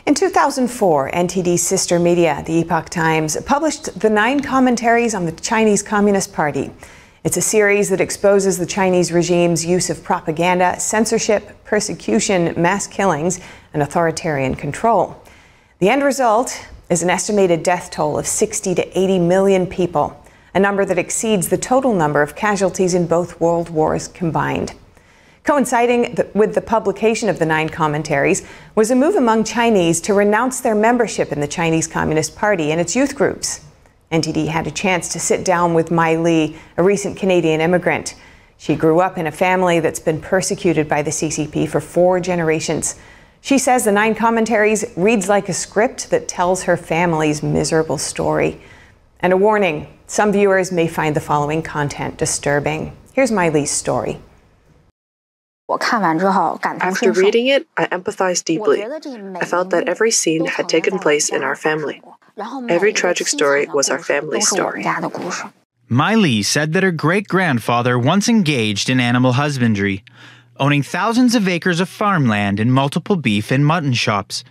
In 2004, NTD's sister media, the Epoch Times, published the 9 commentaries on the Chinese Communist Party. It's a series that exposes the Chinese regime's use of propaganda, censorship, persecution, mass killings, and authoritarian control. The end result is an estimated death toll of 60 to 80 million people, a number that exceeds the total number of casualties in both world wars combined. Coinciding with the publication of the 9 commentaries was a move among Chinese to renounce their membership in the Chinese Communist Party and its youth groups. NTD had a chance to sit down with Mai Li, a recent Canadian immigrant. She grew up in a family that's been persecuted by the CCP for 4 generations. She says the 9 commentaries reads like a script that tells her family's miserable story. And a warning, some viewers may find the following content disturbing. Here's Mai Li's story. After reading it, I empathized deeply. I felt that every scene had taken place in our family. Every tragic story was our family's story. Mai Li said that her great-grandfather once engaged in animal husbandry, owning thousands of acres of farmland and multiple beef and mutton shops.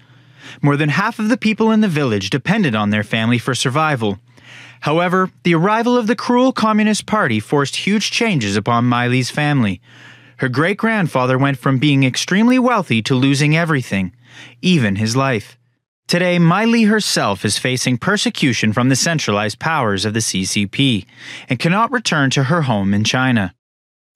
More than half of the people in the village depended on their family for survival. However, the arrival of the cruel Communist Party forced huge changes upon Mai Li's family. Her great-grandfather went from being extremely wealthy to losing everything, even his life. Today, Mai Li herself is facing persecution from the centralized powers of the CCP and cannot return to her home in China.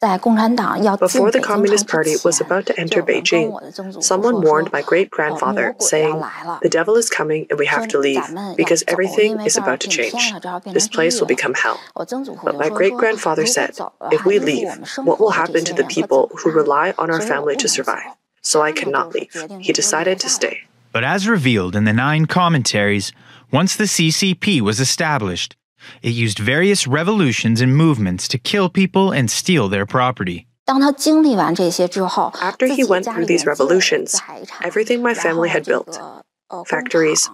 Before the Communist Party was about to enter Beijing, someone warned my great-grandfather, saying, "The devil is coming and we have to leave, because everything is about to change. This place will become hell." But my great-grandfather said, "If we leave, what will happen to the people who rely on our family to survive?" So I cannot leave. He decided to stay. But as revealed in the 9 commentaries, once the CCP was established, it used various revolutions and movements to kill people and steal their property. After he went through these revolutions, everything my family had built, factories,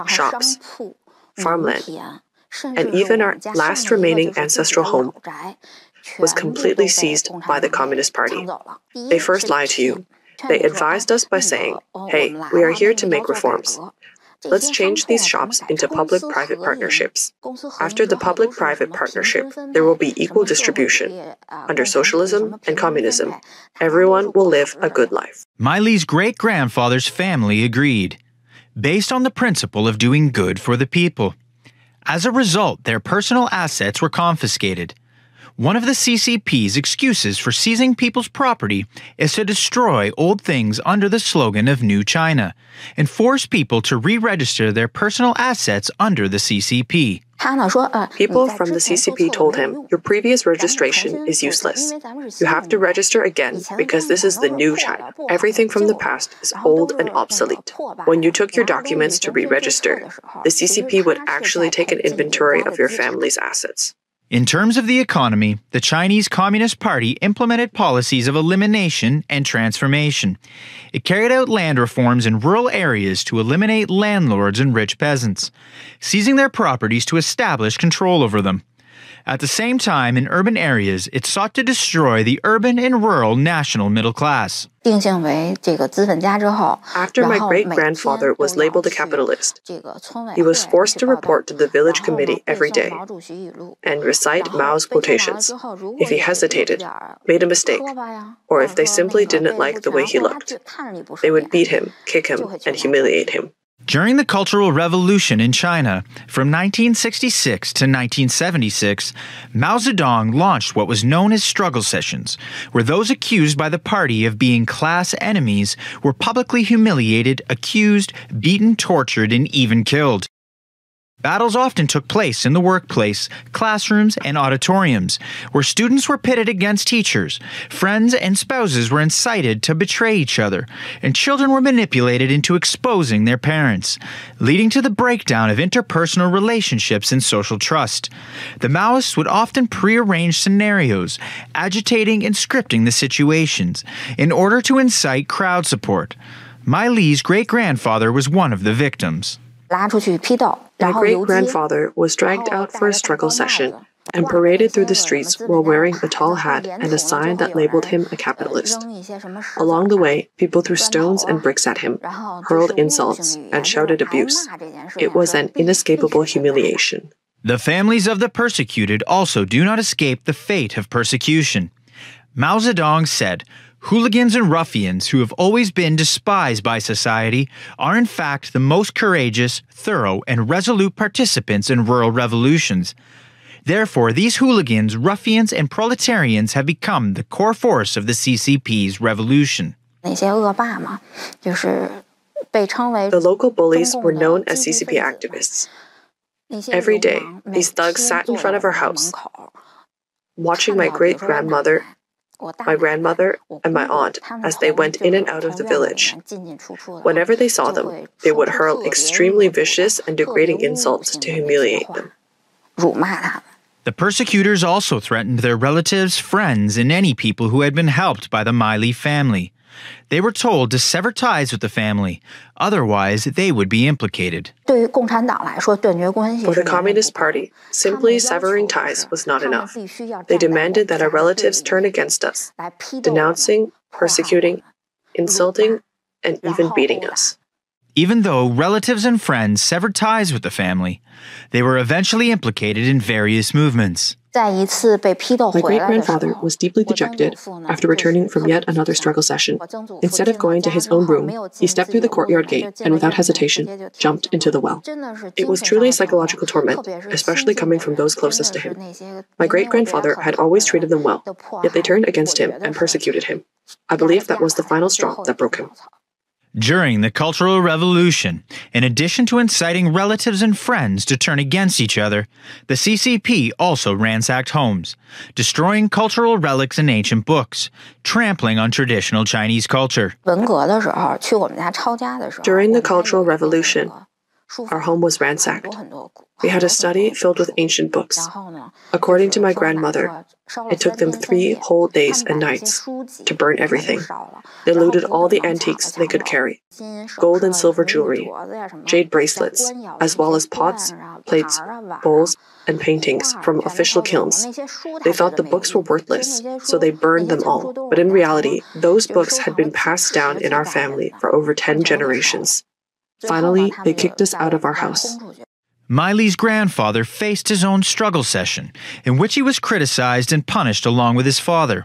shops, farmland, and even our last remaining ancestral home, was completely seized by the Communist Party. They first lied to you. They advised us by saying, "Hey, we are here to make reforms. Let's change these shops into public-private partnerships. After the public-private partnership, there will be equal distribution. Under socialism and communism, everyone will live a good life." Mai Li's great-grandfather's family agreed, based on the principle of doing good for the people. As a result, their personal assets were confiscated. One of the CCP's excuses for seizing people's property is to destroy old things under the slogan of New China and force people to re-register their personal assets under the CCP. People from the CCP told him, "Your previous registration is useless. You have to register again because this is the new China. Everything from the past is old and obsolete." When you took your documents to re-register, the CCP would actually take an inventory of your family's assets. In terms of the economy, the Chinese Communist Party implemented policies of elimination and transformation. It carried out land reforms in rural areas to eliminate landlords and rich peasants, seizing their properties to establish control over them. At the same time, in urban areas, it sought to destroy the urban and rural national middle class. After my great-grandfather was labeled a capitalist, he was forced to report to the village committee every day and recite Mao's quotations. If he hesitated, made a mistake, or if they simply didn't like the way he looked, they would beat him, kick him, and humiliate him. During the Cultural Revolution in China, from 1966 to 1976, Mao Zedong launched what was known as struggle sessions, where those accused by the party of being class enemies were publicly humiliated, accused, beaten, tortured, and even killed. Battles often took place in the workplace, classrooms, and auditoriums, where students were pitted against teachers, friends and spouses were incited to betray each other, and children were manipulated into exposing their parents, leading to the breakdown of interpersonal relationships and social trust. The Maoists would often prearrange scenarios, agitating and scripting the situations, in order to incite crowd support. Mai Li's great-grandfather was one of the victims. My great-grandfather was dragged out for a struggle session and paraded through the streets while wearing a tall hat and a sign that labeled him a capitalist. Along the way, people threw stones and bricks at him, hurled insults, and shouted abuse. It was an inescapable humiliation. The families of the persecuted also do not escape the fate of persecution. Mao Zedong said, "Hooligans and ruffians who have always been despised by society are in fact the most courageous, thorough, and resolute participants in rural revolutions. Therefore, these hooligans, ruffians, and proletarians have become the core force of the CCP's revolution." The local bullies were known as CCP activists. Every day, these thugs sat in front of our house, watching my great-grandmother, my grandmother, and my aunt as they went in and out of the village. Whenever they saw them, they would hurl extremely vicious and degrading insults to humiliate them. The persecutors also threatened their relatives, friends, and any people who had been helped by the Miley family. They were told to sever ties with the family, otherwise they would be implicated. For the Communist Party, simply severing ties was not enough. They demanded that our relatives turn against us, denouncing, persecuting, insulting, and even beating us. Even though relatives and friends severed ties with the family, they were eventually implicated in various movements. My great-grandfather was deeply dejected after returning from yet another struggle session. Instead of going to his own room, he stepped through the courtyard gate and without hesitation, jumped into the well. It was truly psychological torment, especially coming from those closest to him. My great-grandfather had always treated them well, yet they turned against him and persecuted him. I believe that was the final straw that broke him. During the Cultural Revolution, in addition to inciting relatives and friends to turn against each other, the CCP also ransacked homes, destroying cultural relics and ancient books, trampling on traditional Chinese culture. During the Cultural Revolution, our home was ransacked. We had a study filled with ancient books. According to my grandmother, it took them 3 whole days and nights to burn everything. They looted all the antiques they could carry, gold and silver jewelry, jade bracelets, as well as pots, plates, bowls, and paintings from official kilns. They thought the books were worthless, so they burned them all. But in reality, those books had been passed down in our family for over 10 generations. Finally, they kicked us out of our house. Miley's grandfather faced his own struggle session, in which he was criticized and punished along with his father.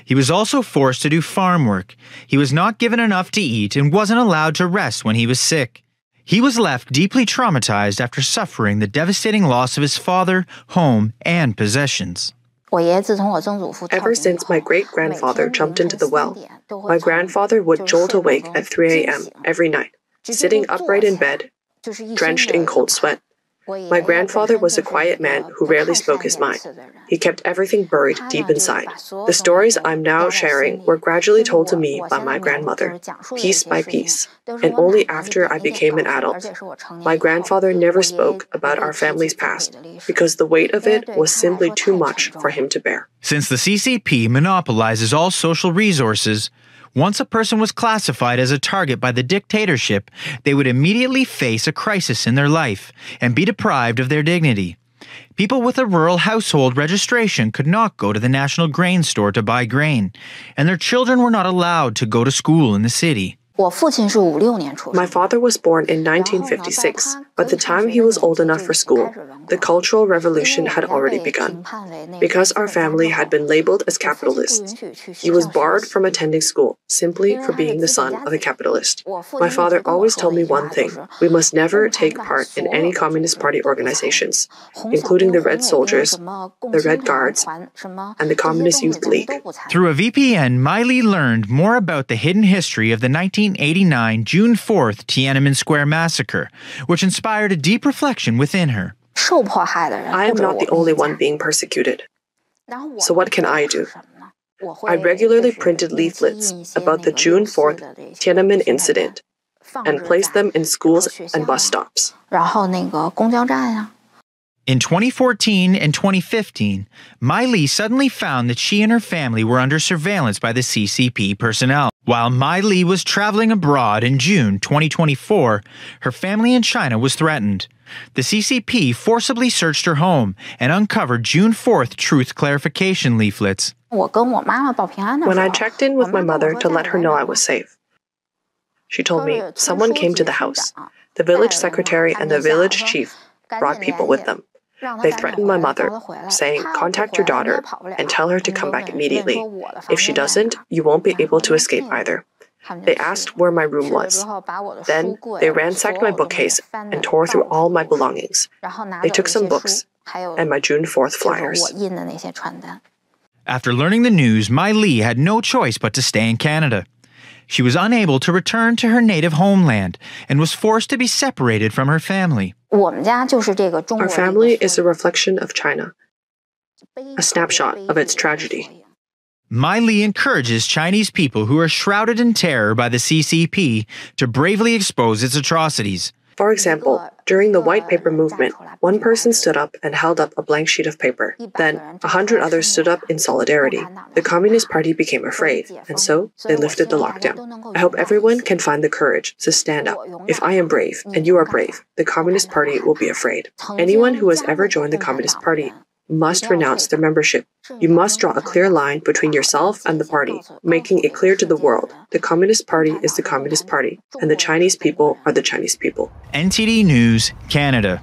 He was also forced to do farm work. He was not given enough to eat and wasn't allowed to rest when he was sick. He was left deeply traumatized after suffering the devastating loss of his father, home, and possessions. Ever since my great-grandfather jumped into the well, my grandfather would jolt awake at 3 a.m. every night, sitting upright in bed, drenched in cold sweat. My grandfather was a quiet man who rarely spoke his mind. He kept everything buried deep inside. The stories I'm now sharing were gradually told to me by my grandmother, piece by piece, and only after I became an adult. My grandfather never spoke about our family's past because the weight of it was simply too much for him to bear. Since the CCP monopolizes all social resources, once a person was classified as a target by the dictatorship, they would immediately face a crisis in their life and be deprived of their dignity. People with a rural household registration could not go to the national grain store to buy grain, and their children were not allowed to go to school in the city. My father was born in 1956. By the time he was old enough for school, the Cultural Revolution had already begun. Because our family had been labeled as capitalists, he was barred from attending school simply for being the son of a capitalist. My father always told me one thing: we must never take part in any Communist Party organizations, including the Red Soldiers, the Red Guards, and the Communist Youth League. Through a VPN, Miley learned more about the hidden history of the 1989 June 4th Tiananmen Square massacre, which inspired a deep reflection within her. I am not the only one being persecuted. So what can I do? I regularly printed leaflets about the June 4th Tiananmen incident and placed them in schools and bus stops. In 2014 and 2015, Miley suddenly found that she and her family were under surveillance by the CCP personnel. While Miley was traveling abroad in June 2024, her family in China was threatened. the CCP forcibly searched her home and uncovered June 4th truth clarification leaflets. When I checked in with my mother to let her know I was safe, she told me someone came to the house. The village secretary and the village chief brought people with them. They threatened my mother, saying, "Contact your daughter and tell her to come back immediately. If she doesn't, you won't be able to escape either." They asked where my room was. Then they ransacked my bookcase and tore through all my belongings. They took some books and my June 4th flyers. After learning the news, Mai Li had no choice but to stay in Canada. She was unable to return to her native homeland and was forced to be separated from her family. Our family is a reflection of China, a snapshot of its tragedy. Mai Li encourages Chinese people who are shrouded in terror by the CCP to bravely expose its atrocities. For example, during the white paper movement, one person stood up and held up a blank sheet of paper. Then, 100 others stood up in solidarity. The Communist Party became afraid, and so they lifted the lockdown. I hope everyone can find the courage to stand up. If I am brave, and you are brave, the Communist Party will be afraid. Anyone who has ever joined the Communist Party must renounce their membership. You must draw a clear line between yourself and the party, making it clear to the world the Communist Party is the Communist Party, and the Chinese people are the Chinese people. NTD News, Canada.